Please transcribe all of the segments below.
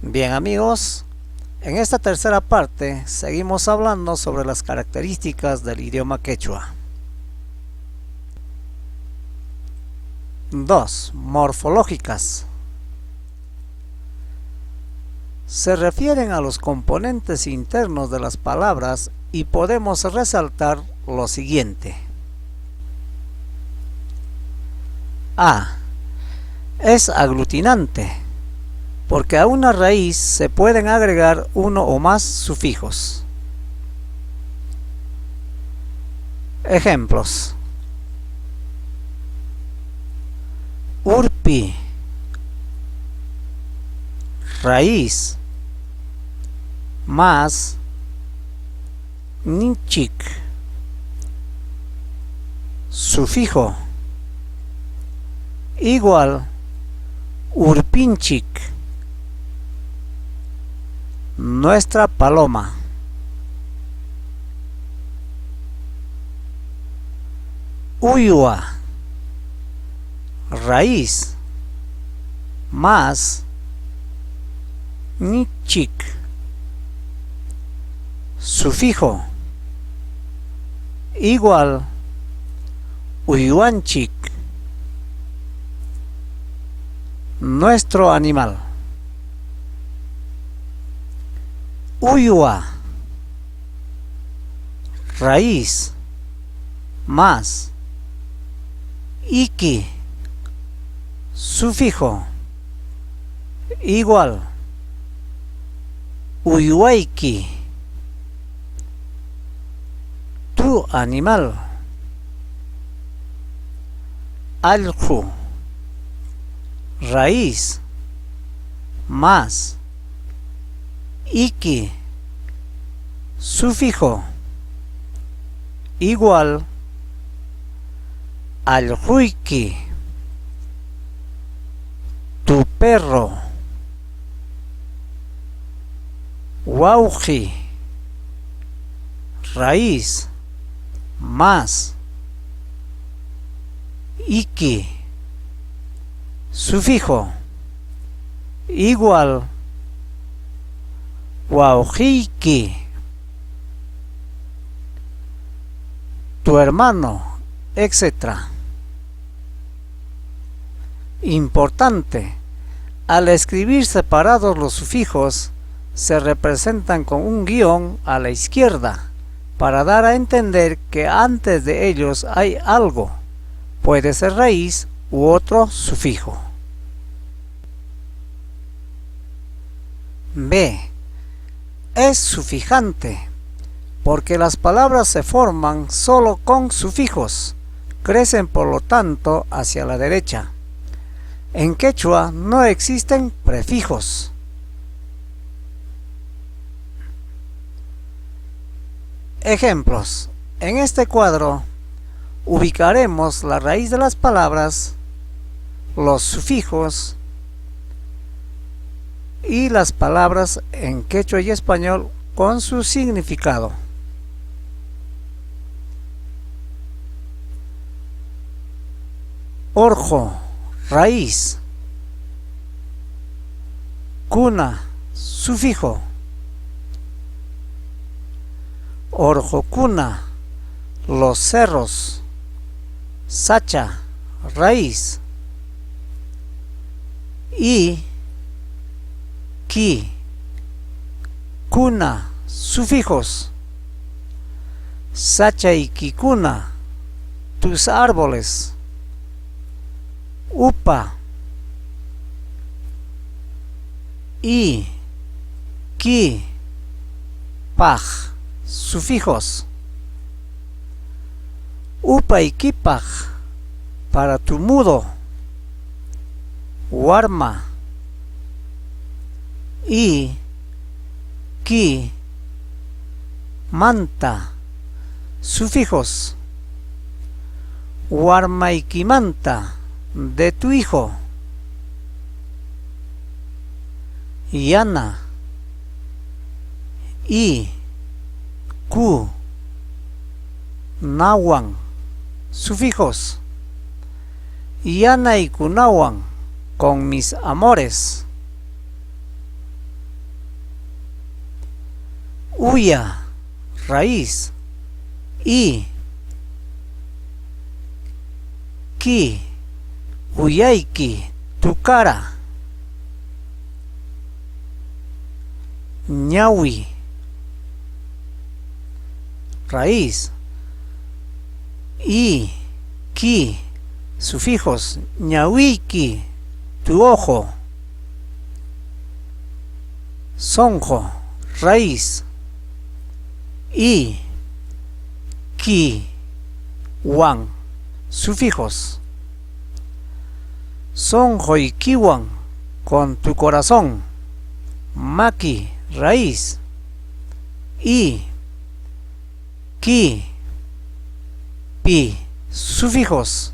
Bien amigos, en esta tercera parte seguimos hablando sobre las características del idioma quechua. 2. Morfológicas. Se refieren a los componentes internos de las palabras y podemos resaltar lo siguiente. A. Es aglutinante, porque a una raíz se pueden agregar uno o más sufijos. Ejemplos: urpi, raíz, más, ninchik, sufijo, igual, urpinchik, nuestra paloma. Uyua, raíz, más, nichik, sufijo, igual, uyuanchik, nuestro animal. Uyua, raíz, más, iki, sufijo, igual, uyuaiki, tu animal. Alju, raíz, más, iki, sufijo, igual, aljuiki, tu perro. Wauji, raíz, más, iki, sufijo, igual, waujiki, tu hermano, etc. Importante: al escribir separados los sufijos, se representan con un guión a la izquierda para dar a entender que antes de ellos hay algo, puede ser raíz u otro sufijo. B. Es sufijante, porque las palabras se forman solo con sufijos, crecen por lo tanto hacia la derecha. En quechua no existen prefijos. Ejemplos: en este cuadro ubicaremos la raíz de las palabras, los sufijos y las palabras en quechua y español con su significado. Orjo, raíz, cuna, sufijo. Orjocuna, los cerros. Sacha, raíz. Y, ki, cuna, sufijos. Sacha y kikuna, tus árboles. Upa, y, ki, paj, sufijos. Upa y kipaj, para tu mudo. Warma, y, ki, manta, sufijos. Warma y kimanta, de tu hijo. Yana, y, ku, nawan, sufijos. Yana y kunawan, con mis amores. uya, raíz, y, ki, uyaiki, tu cara, ñawi, raíz, y, ki, sufijos, ñawiki, tu ojo, sonjo, raíz, y, ki, wan, sufijos, sonjo y kiwan, con tu corazón, maki, raíz, y, ki, pi, sufijos,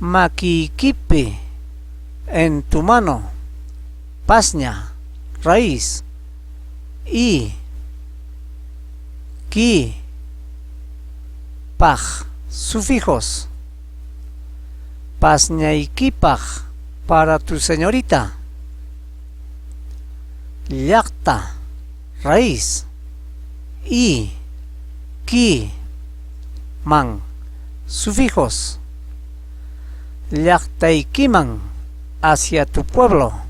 maki, kipi, en tu mano, pasña, raíz, y, ki, paj, sufijos, pasña y kipaj, para tu señorita, llaqta, raíz, y, ki, man, sufijos, llaqtaykiman, hacia tu pueblo,